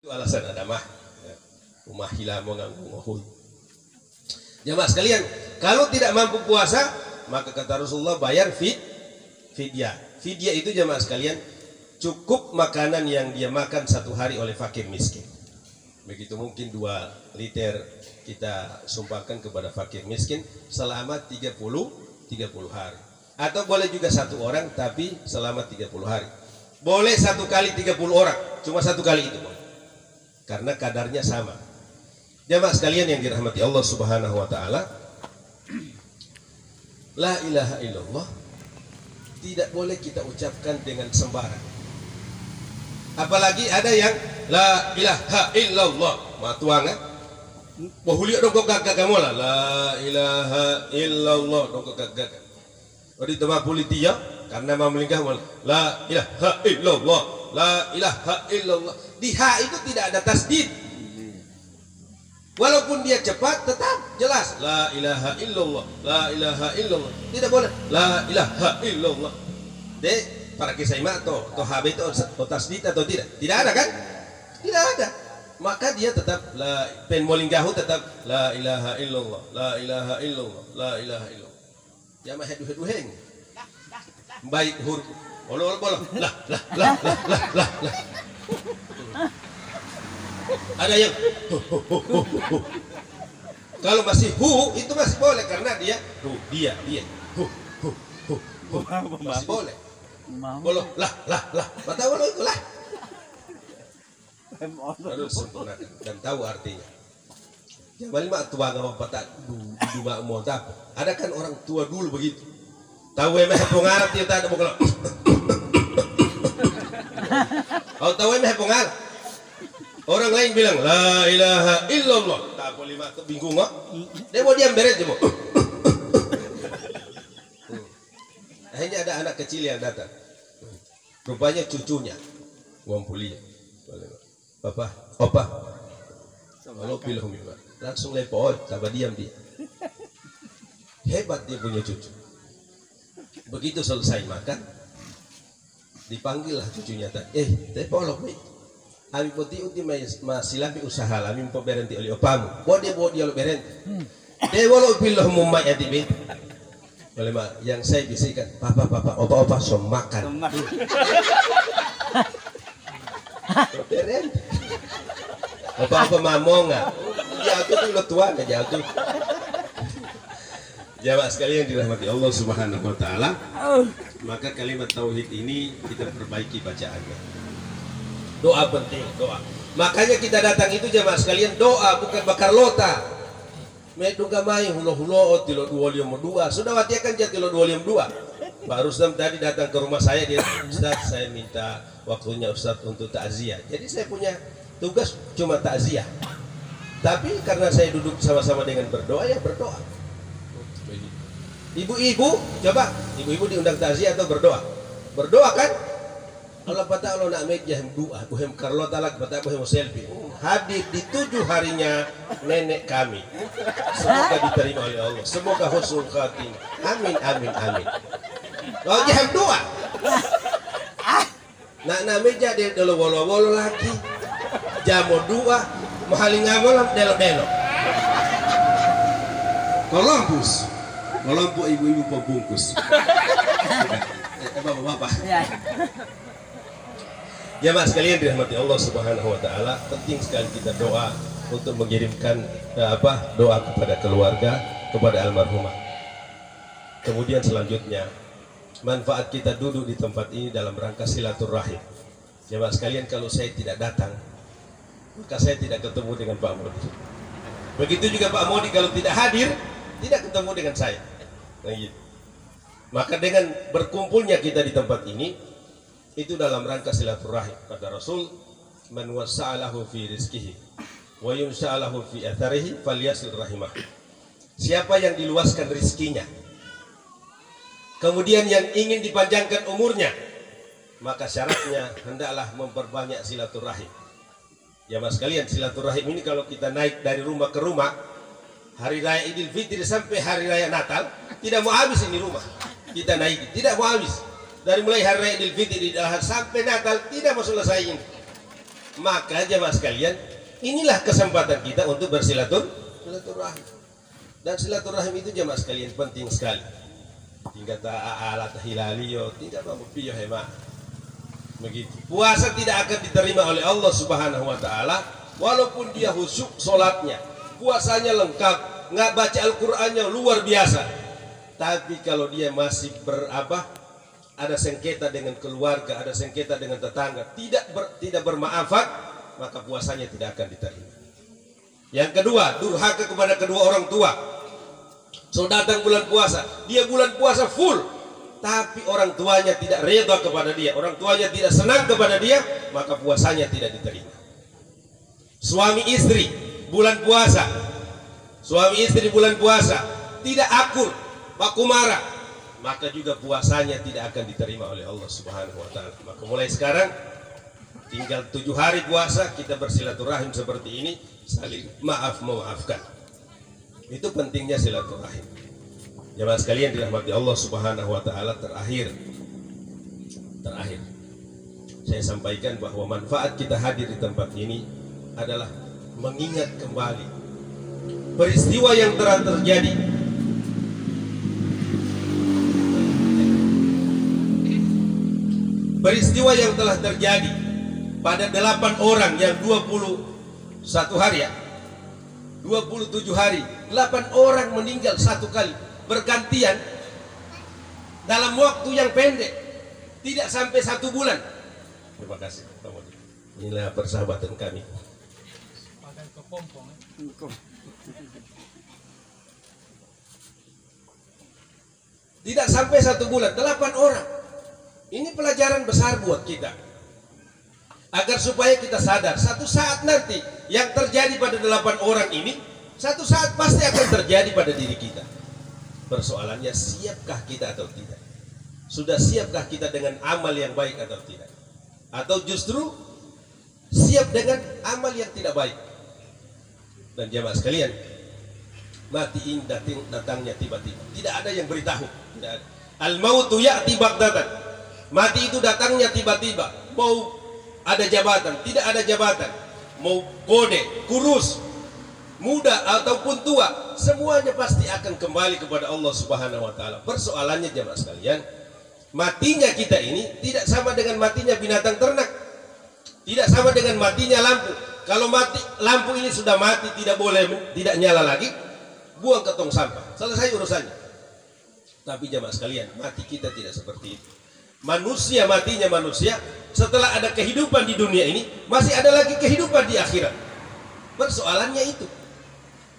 Itu alasan ada mah. Rumah hilang mau nganggu ngohul. Jamaah sekalian, kalau tidak mampu puasa, maka kata Rasulullah bayar fidyah. Fidyah itu jamaah sekalian cukup makanan yang dia makan satu hari oleh fakir miskin. Begitu mungkin 2 liter kita sumbangkan kepada fakir miskin selama 30 hari. Atau boleh juga 1 orang tapi selama 30 hari. Boleh 1 kali 30 orang, cuma 1 kali itu boleh. Karena kadarnya sama. Jamaah sekalian yang dirahmati Allah Subhanahu wa taala, la ilaha illallah tidak boleh kita ucapkan dengan sembarang. Apalagi ada yang la ilaha illallah matuangan bohuliak dong kok gagak kamu lah la ilaha illallah dong kok gagak. Odi tema politia karena memelingkah la ilaha illallah la ilaha illallah. Di ha itu tidak ada tasdid. Walaupun dia cepat tetap jelas la ilaha illallah, la ilaha illallah. Tidak boleh la ilaha illallah. Dek, para kisah atau HB itu tasdid atau tidak? Tidak ada kan? Tidak ada. Maka dia tetap la pen molinggahu tetap la ilaha illallah, la ilaha illallah, la ilaha illallah. Ya mah hedu-heduheng. Baik huruf. Bolo lah. Ada yang kalau masih hu itu masih boleh karena dia dia masih boleh. Bolo lah mata bolo itu lah harus sempurnakan dan tahu artinya. Jangan mak tua ngapa patah dua mau tak ada kan orang tua dulu begitu tahu emeh pengarap dia tak ada bukan tahu emeh pengarap. Orang lain bilang la ilaha illallah. Tak boleh mak bingung kok. Dia mau diam beres dia mau. Akhirnya ada anak kecil yang datang. Rupanya cucunya. Uang pulia. Papa, opa. Kalau pilih minum. Langsung lepot, tambah diam dia. Hebat dia punya cucu. Begitu selesai makan, dipanggillah cucunya tadi. Tepolok nih. Ami poti uti masih lagi usaha ami berhenti oleh opamu. Bawa dia oleh berhenti. Dia walau pilih mumai adibin. Boleh mak, yang saya bisikan, papa, opa so makan. Berhenti. Opa mamonga. Jatuh tuh lo tuan jatuh. Jamaah sekalian dirahmati Allah Subhanahu wa taala. Maka kalimat tauhid ini kita perbaiki bacaannya. Doa penting, doa. Makanya kita datang itu jamaah sekalian doa bukan bakar lota. Meduga mai hulo-hulo tilo 252. Sudah watiakan jatilo 252. Pak Rustam tadi datang ke rumah saya dia, Ustaz saya minta waktunya Ustaz untuk takziah. Jadi saya punya tugas cuma takziah. Tapi karena saya duduk sama-sama dengan berdoa ya berdoa. Ibu-ibu coba, ibu-ibu diundang takziah atau berdoa? Berdoa kan? Allah patah Allah nak make jam doa, aku hem Carlota lagi patah aku hem selfie. Hadir di 7 harinya nenek kami. Semoga diterima oleh Allah. Semoga husnul khatimah. Amin. Kalau jam doa. Nak meja dia dulu wolo lagi. Jamu doa, mahaling ngamal delok-delok. Kolompus. Kelompok ibu-ibu pembungkus. Bapak-bapak. Jamaah sekalian dirahmati Allah Subhanahu wa taala, penting sekali kita doa untuk mengirimkan doa kepada keluarga, kepada almarhumah. Kemudian selanjutnya, manfaat kita duduk di tempat ini dalam rangka silaturahim. Jamaah sekalian, kalau saya tidak datang, maka saya tidak ketemu dengan Pak Modi. Begitu juga Pak Modi kalau tidak hadir, tidak ketemu dengan saya. Nah, gitu. Maka dengan berkumpulnya kita di tempat ini, itu dalam rangka silaturahim. Kata Rasul, man wasa'alahu fi rizkihi wa yunsha'alahu fi atharihi falyasil rahimah. Siapa yang diluaskan rizkinya, kemudian yang ingin dipanjangkan umurnya, maka syaratnya hendaklah memperbanyak silaturahim. Ya mas sekalian, silaturahim ini kalau kita naik dari rumah ke rumah, hari raya Idul Fitri sampai hari raya Natal, tidak mau habis ini rumah. Kita naik, tidak mau habis. Dari mulai hari raya Idul Fitri sampai Natal tidak mau selesai ini. Maka jemaah sekalian, inilah kesempatan kita untuk bersilaturahim. Dan silaturahim itu jemaah sekalian penting sekali. Tinggal alat hilaliyo, tidak mampu piyo hemat. Begitu. Puasa tidak akan diterima oleh Allah Subhanahu wa taala walaupun dia khusyuk salatnya, puasanya lengkap, nggak baca Al-Qur'annya luar biasa. Tapi kalau dia masih ada sengketa dengan keluarga, ada sengketa dengan tetangga, tidak bermaafat, maka puasanya tidak akan diterima. Yang kedua, durhaka kepada kedua orang tua. So datang bulan puasa, dia bulan puasa full, tapi orang tuanya tidak redha kepada dia, orang tuanya tidak senang kepada dia, maka puasanya tidak diterima. Suami istri bulan puasa, tidak akur, baku marah, maka juga puasanya tidak akan diterima oleh Allah Subhanahu wa taala. Maka mulai sekarang tinggal 7 hari puasa, kita bersilaturahim seperti ini, saling memaafkan. Itu pentingnya silaturahim. Jemaah sekalian dirahmati Allah Subhanahu wa taala, terakhir saya sampaikan bahwa manfaat kita hadir di tempat ini adalah mengingat kembali peristiwa yang telah terjadi. Peristiwa yang telah terjadi pada 8 orang yang 21 hari ya, 27 hari, 8 orang meninggal satu kali bergantian dalam waktu yang pendek, tidak sampai 1 bulan. Terima kasih. Inilah persahabatan kami. Tidak sampai 1 bulan, 8 orang. Ini pelajaran besar buat kita, agar supaya kita sadar satu saat nanti yang terjadi pada 8 orang ini, satu saat pasti akan terjadi pada diri kita. Persoalannya, siapkah kita atau tidak? Sudah siapkah kita dengan amal yang baik atau tidak? Atau justru siap dengan amal yang tidak baik? Dan jemaah sekalian, mati ini datangnya tiba-tiba, tidak ada yang beritahu, tidak ada. Al-mautu ya'ti baghtatan. Mati itu datangnya tiba-tiba. Mau ada jabatan, tidak ada jabatan, mau kode, kurus, muda ataupun tua, semuanya pasti akan kembali kepada Allah Subhanahu wa taala. Persoalannya jemaah sekalian, matinya kita ini tidak sama dengan matinya binatang ternak, tidak sama dengan matinya lampu. Kalau mati lampu ini sudah mati, tidak nyala lagi, buang ke tong sampah, selesai urusannya. Tapi jemaah sekalian, mati kita tidak seperti itu. Manusia matinya manusia, setelah ada kehidupan di dunia ini, masih ada lagi kehidupan di akhirat. Persoalannya itu.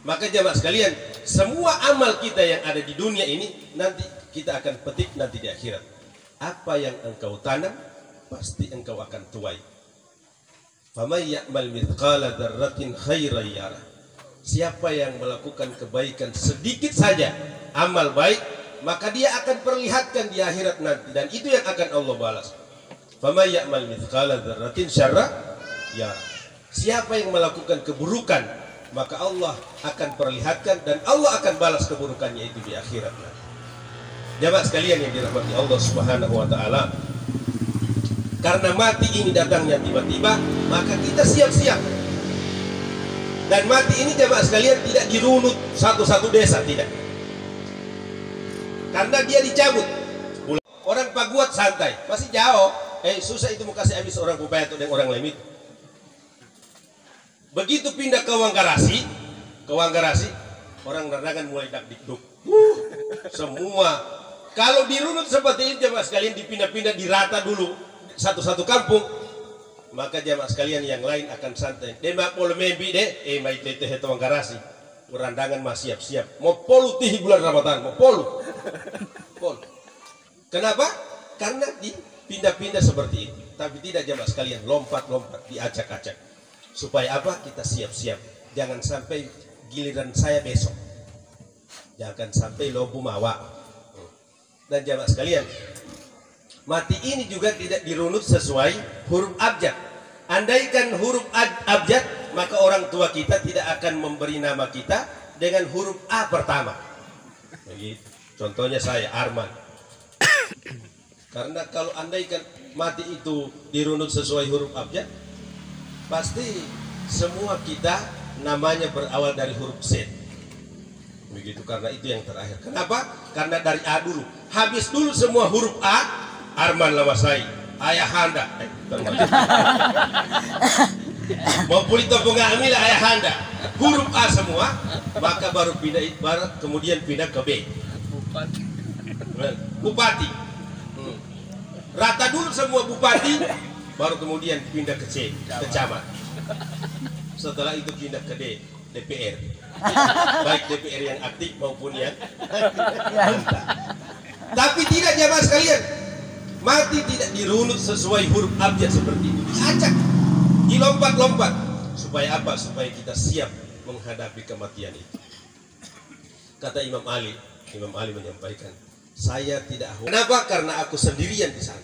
Maka jemaah sekalian, semua amal kita yang ada di dunia ini nanti kita akan petik nanti di akhirat. Apa yang engkau tanam, pasti engkau akan tuai. Faman ya'mal mithqala dzarratin khairan yarah. Siapa yang melakukan kebaikan sedikit saja, amal baik, maka dia akan perlihatkan di akhirat nanti, dan itu yang akan Allah balas. Faman ya'mal mithqala dzarratin syarran yarah. Siapa yang melakukan keburukan, maka Allah akan perlihatkan dan Allah akan balas keburukannya itu di akhirat nanti. Jamaah sekalian yang dirahmati Allah Subhanahu wa taala, karena mati ini datangnya tiba-tiba, maka kita siap-siap. Dan mati ini jamaah sekalian tidak dirunut satu-satu desa, tidak. Karena dia dicabut. Orang Paguat santai, masih jauh. Susah itu mau kasih habis orang Pupayato dan orang Lemit. Begitu pindah ke Wanggarasi, orang Randangan mulai dak-dikduk. Semua. Kalau dirunut seperti ini jamaah sekalian, dipindah-pindah, dirata dulu satu-satu kampung, maka jamaah sekalian yang lain akan santai. Demak polo membi deh, mai teteh itu Wanggarasi. Randangan masih siap-siap. Mau polu tih bulan Ramadan, mau polu. Kenapa? Karena dipindah-pindah seperti itu. Tapi tidak jamaah sekalian, lompat-lompat, diacak-acak. Supaya apa? Kita siap-siap. Jangan sampai giliran saya besok. Jangan sampai lobu mawa. Dan jamaah sekalian, mati ini juga tidak dirunut sesuai huruf abjad. Andaikan huruf abjad, maka orang tua kita tidak akan memberi nama kita dengan huruf A pertama. Begitu. Contohnya saya, Arman. Karena kalau andaikan mati itu dirunut sesuai huruf abjad, pasti semua kita namanya berawal dari huruf Z. Begitu, karena itu yang terakhir. Kenapa? Karena dari A dulu. Habis dulu semua huruf A, Arman Lawasai, Ayahanda. Mau pulito pengambil Ayahanda. Huruf A semua, maka baru pindah barat, kemudian pindah ke B. Bupati. Rata dulu semua bupati, baru kemudian pindah ke C, ke camat. Setelah itu pindah ke D, DPR. Baik DPR yang aktif maupun yang mantap. Tapi tidak jamaah sekalian, mati tidak dirunut sesuai huruf abjad seperti itu. Diacak, dilompat-lompat. Supaya apa? Supaya kita siap menghadapi kematian itu. Kata Imam Ali menyampaikan, saya tidak ahli. Kenapa? Karena aku sendirian di sana.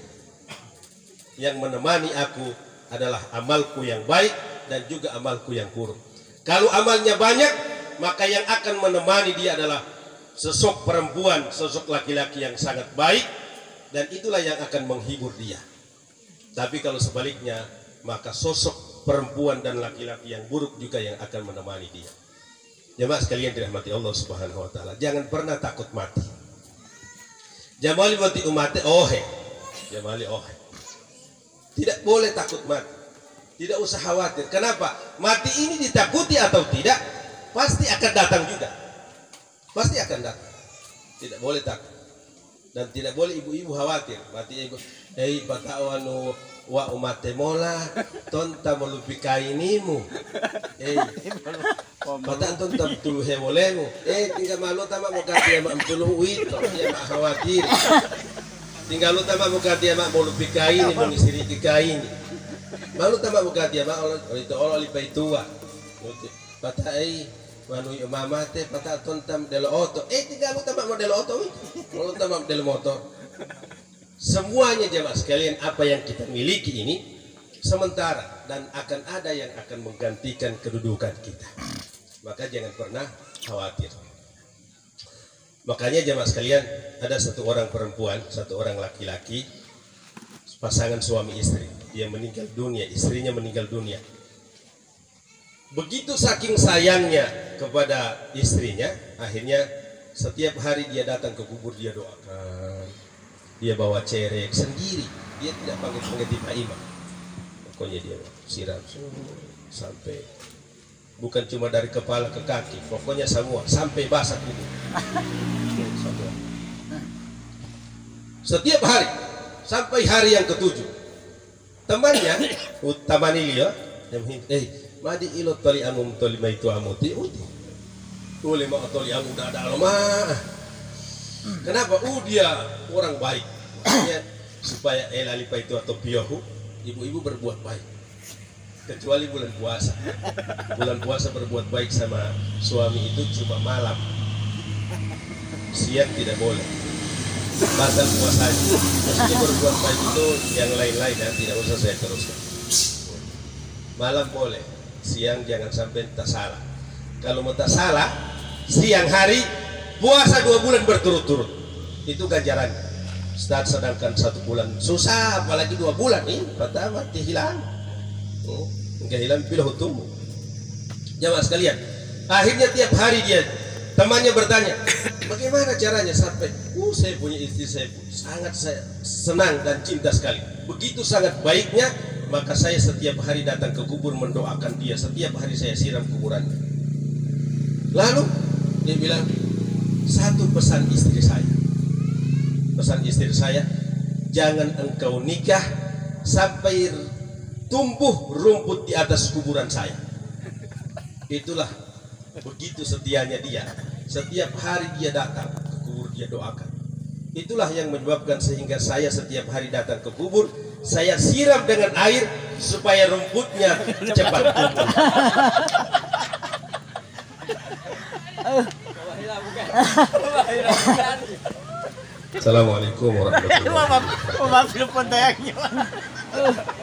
Yang menemani aku adalah amalku yang baik dan juga amalku yang buruk. Kalau amalnya banyak, maka yang akan menemani dia adalah sosok perempuan, sosok laki-laki yang sangat baik, dan itulah yang akan menghibur dia. Tapi kalau sebaliknya, maka sosok perempuan dan laki-laki yang buruk juga yang akan menemani dia. Jemaah sekalian dirahmati Allah Subhanahu wa taala, jangan pernah takut mati. Jamali mati umat jamali tidak boleh takut mati, tidak usah khawatir. Kenapa? Mati ini ditakuti atau tidak, pasti akan datang juga, pasti akan datang. Tidak boleh takut dan tidak boleh ibu-ibu khawatir. Mati ibu, patawanu wa umate mola tonta melupikai-nimu. Patan tonta tulu hemolemu. Tinggal malu tama muka dia mak tulu wito, dia mak khawatir. Tinggal lu tama muka dia mak melupikai ini, mengisiri tikai ini. Malu tama muka dia mak itu Allah lipai tua. Patai manu mama teh pata tontam del auto. Tinggal lu tama model auto, lu tama model motor. Semuanya jemaah sekalian, apa yang kita miliki ini sementara dan akan ada yang akan menggantikan kedudukan kita. Maka jangan pernah khawatir. Makanya jemaah sekalian, ada satu orang perempuan, satu orang laki-laki, pasangan suami istri. Dia meninggal dunia, istrinya meninggal dunia. Begitu saking sayangnya kepada istrinya, akhirnya setiap hari dia datang ke kubur, dia doakan. Dia bawa cerek sendiri, dia tidak panggil Pak Imam. Pokoknya dia siram sampai, bukan cuma dari kepala ke kaki, pokoknya semua sampai basah kubur. Setiap hari sampai hari yang ketujuh, temannya utamani dia, madi ilo tali amum tali maitu amuti uti, boleh mau tali amu ada alma. Kenapa? Dia orang baik. Makanya supaya elalipa itu atau piohu, ibu-ibu berbuat baik. Kecuali bulan puasa. Bulan puasa berbuat baik sama suami itu cuma malam. Siang tidak boleh. Batal puasanya. Maksudnya berbuat baik itu yang lain-lain ya, tidak usah saya teruskan. Malam boleh, siang jangan sampai tak salah. Kalau mau tak salah, siang hari puasa 2 bulan berturut-turut, itu ganjarannya. Sedangkan 1 bulan susah, apalagi 2 bulan nih, pertama hilang, hilang pilih hutumu. Jamaah sekalian, akhirnya tiap hari dia, temannya bertanya, bagaimana caranya sampai, saya punya istri, saya sangat senang dan cinta sekali. Begitu sangat baiknya, maka saya setiap hari datang ke kubur mendoakan dia, setiap hari saya siram kuburannya. Lalu dia bilang, satu pesan istri saya. Pesan istri saya, jangan engkau nikah sampai tumbuh rumput di atas kuburan saya. Itulah begitu setianya dia. Setiap hari dia datang ke kubur, dia doakan. Itulah yang menyebabkan sehingga saya setiap hari datang ke kubur, saya siram dengan air supaya rumputnya cepat tumbuh. Assalamualaikum warahmatullahi wabarakatuh.